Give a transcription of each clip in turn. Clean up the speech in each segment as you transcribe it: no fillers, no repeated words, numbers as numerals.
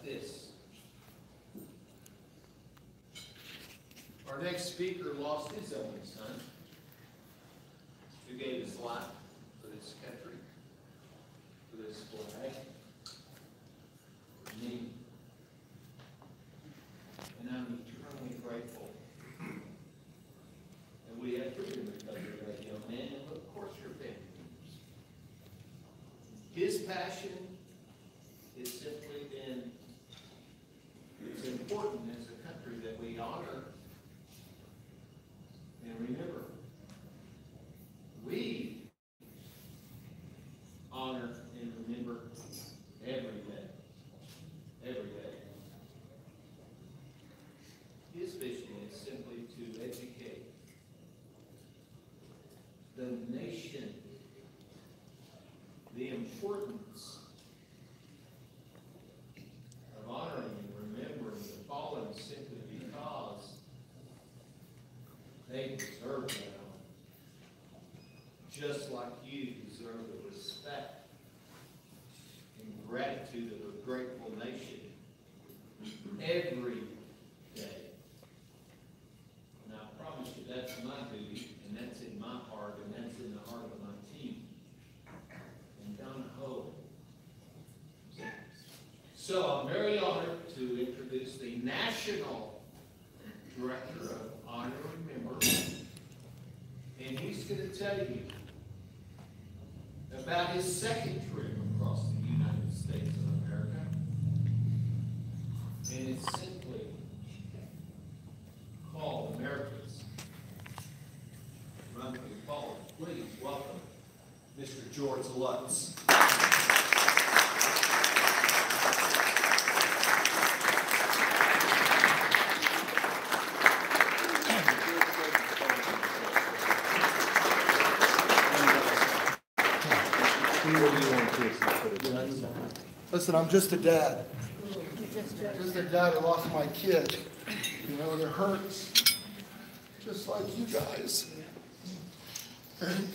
this. Our next speaker lost his only son, who gave his life for this country, for this flag, for me. And I'm eternally grateful. And we have freedom because of that young man, and of course your family members. His passion has simply been, it's important as a country that we honor and remember. We honor and remember every day. Every day. His vision is simply to educate the nation the importance of honoring and remembering the fallen simply because they deserve that honor. Just like you deserve the respect and gratitude of a grateful nation every day. And I promise you that's my duty, and that's in my heart, and that's in the heart of my team. And Donna Ho. So I'm very honored to introduce the National Director of Honor and Remember. And he's going to tell you about his second trip across the United States of America. And it's simply called America's Run Through Fallen. Please welcome Mr. George Lutz. Listen, I'm just a dad. Just a dad who lost my kid. You know, it hurts. Just like you guys. And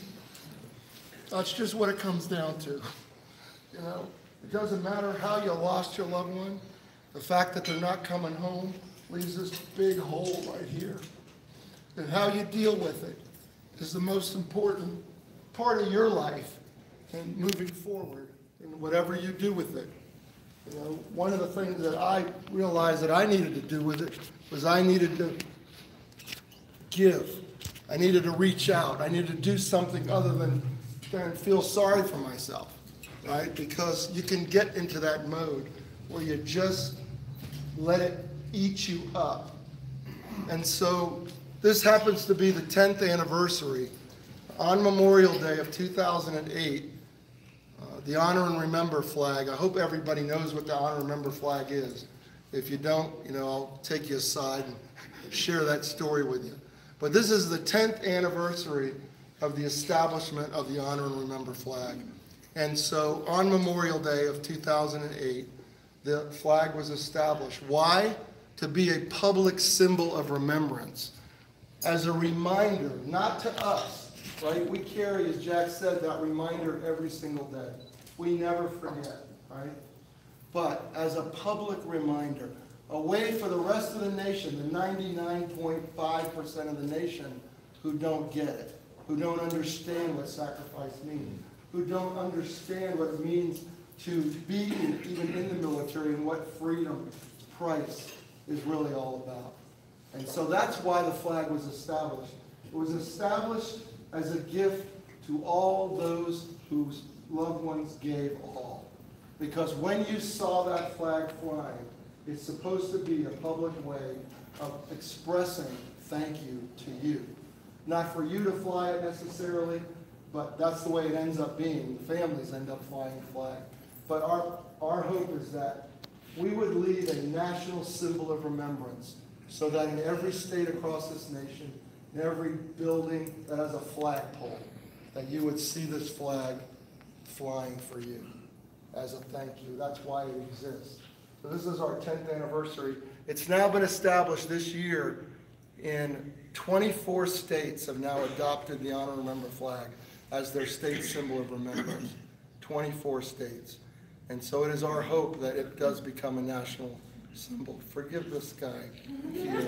that's just what it comes down to. You know, it doesn't matter how you lost your loved one. The fact that they're not coming home leaves this big hole right here. And how you deal with it is the most important part of your life and moving forward in whatever you do with it. You know, one of the things that I realized that I needed to do with it was I needed to give. I needed to reach out. I needed to do something other than feel sorry for myself, right? Because you can get into that mode where you just let it eat you up. And so this happens to be the 10th anniversary. On Memorial Day of 2008, the Honor and Remember flag, I hope everybody knows what the Honor and Remember flag is. If you don't, you know, I'll take you aside and share that story with you. But this is the 10th anniversary of the establishment of the Honor and Remember flag. And so on Memorial Day of 2008, the flag was established. Why? To be a public symbol of remembrance. As a reminder, not to us, right? We carry, as Jack said, that reminder every single day. We never forget, right? But as a public reminder, a way for the rest of the nation, the 99.5% of the nation who don't get it, who don't understand what sacrifice means, who don't understand what it means to be even in the military and what freedom price is really all about. And so that's why the flag was established. It was established as a gift to all those whose loved ones gave all. Because when you saw that flag flying, it's supposed to be a public way of expressing thank you to you. Not for you to fly it necessarily, but that's the way it ends up being. The families end up flying the flag. But our hope is that we would leave a national symbol of remembrance so that in every state across this nation, in every building that has a flagpole, that you would see this flag flying for you as a thank you. That's why it exists. So this is our 10th anniversary. It's now been established this year in 24 states have now adopted the Honor and Remember flag as their state symbol of remembrance. 24 states. And so it is our hope that it does become a national symbol. Forgive this guy here.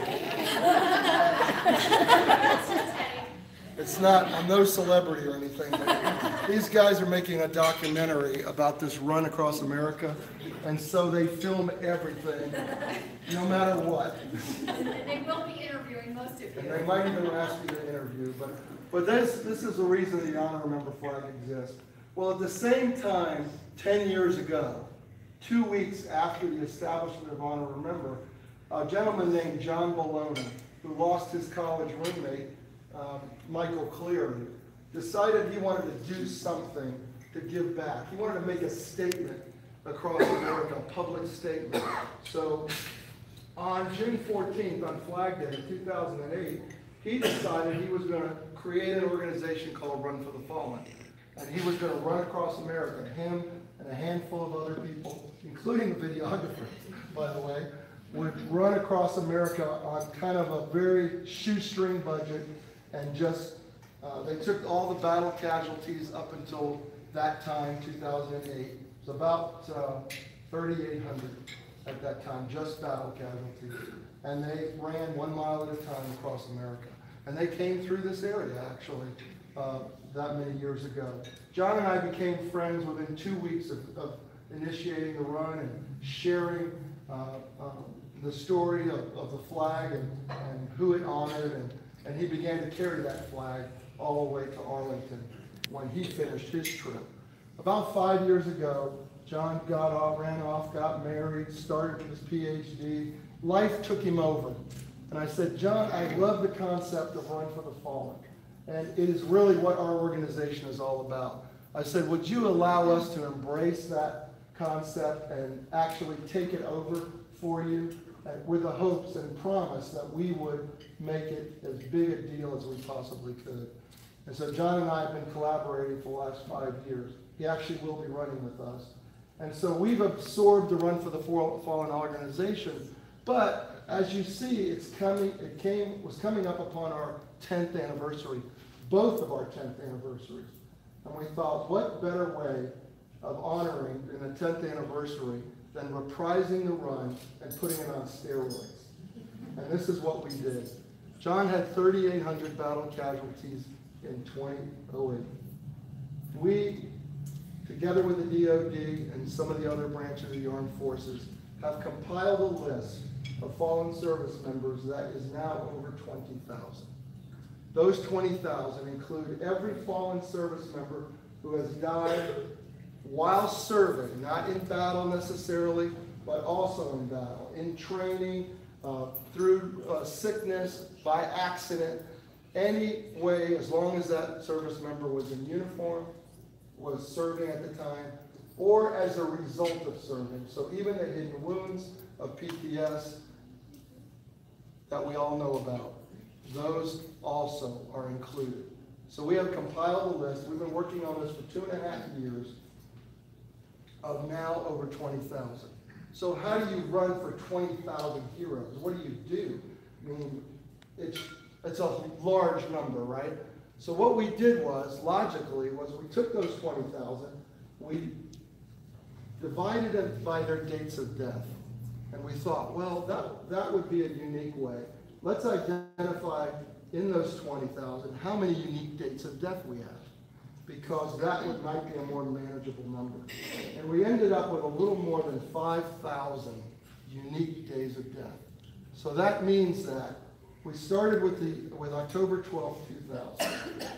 It's not, I'm no celebrity or anything, but these guys are making a documentary about this run across America, and so they film everything, no matter what. And they will be interviewing most of you. And they might even ask you to interview, but this is the reason the Honor Remember flag exists. Well, at the same time, 10 years ago, 2 weeks after the establishment of Honor Remember, a gentleman named John Bologna, who lost his college roommate, Michael Cleary, decided he wanted to do something to give back. He wanted to make a statement across America, a public statement. So on June 14th, on Flag Day 2008, he decided he was going to create an organization called Run for the Fallen. And he was going to run across America. Him and a handful of other people, including the videographer, by the way, would run across America on kind of a very shoestring budget, and just, they took all the battle casualties up until that time, 2008. It was about 3,800 at that time, just battle casualties. And they ran 1 mile at a time across America. And they came through this area, actually, that many years ago. John and I became friends within 2 weeks of initiating the run and sharing the story of the flag and who it honored, and he began to carry that flag all the way to Arlington when he finished his trip. About 5 years ago, John ran off, got married, started his PhD. Life took him over. And I said, John, I love the concept of Run for the Fallen. And it is really what our organization is all about. I said, would you allow us to embrace that concept and actually take it over for you, with the hopes and promise that we would make it as big a deal as we possibly could. And so John and I have been collaborating for the last 5 years. He actually will be running with us. And so we've absorbed the Run for the Fallen organization, but as you see, was coming up upon our 10th anniversary, both of our 10th anniversaries. And we thought, what better way of honoring in the 10th anniversary than reprising the run and putting it on steroids. And this is what we did. John had 3,800 battle casualties in 2008. We, together with the DOD and some of the other branches of the armed forces, have compiled a list of fallen service members that is now over 20,000. Those 20,000 include every fallen service member who has died while serving, not in battle necessarily, but also in battle, in training, through sickness, by accident, any way, as long as that service member was in uniform, was serving at the time, or as a result of serving. So even the hidden wounds of PTS that we all know about, those also are included. So we have compiled a list. We've been working on this for 2.5 years, of now over 20,000. So how do you run for 20,000 heroes? What do you do? I mean, it's a large number, right? So what we did was, logically, we took those 20,000, we divided it by their dates of death. And we thought, well, that would be a unique way. Let's identify in those 20,000 how many unique dates of death we have, because that might be a more manageable number. And we ended up with a little more than 5,000 unique days of death. So that means that we started with October 12th, 2000.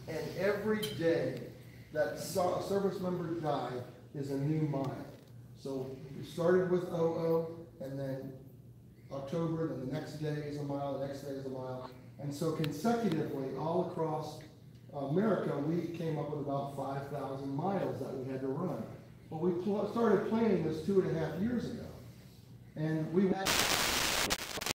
And every day that a service member died is a new mile. So we started with 00, and then October, then the next day is a mile, the next day is a mile. And so consecutively, all across America, we came up with about 5,000 miles that we had to run. Well, we started planning this 2.5 years ago. And we went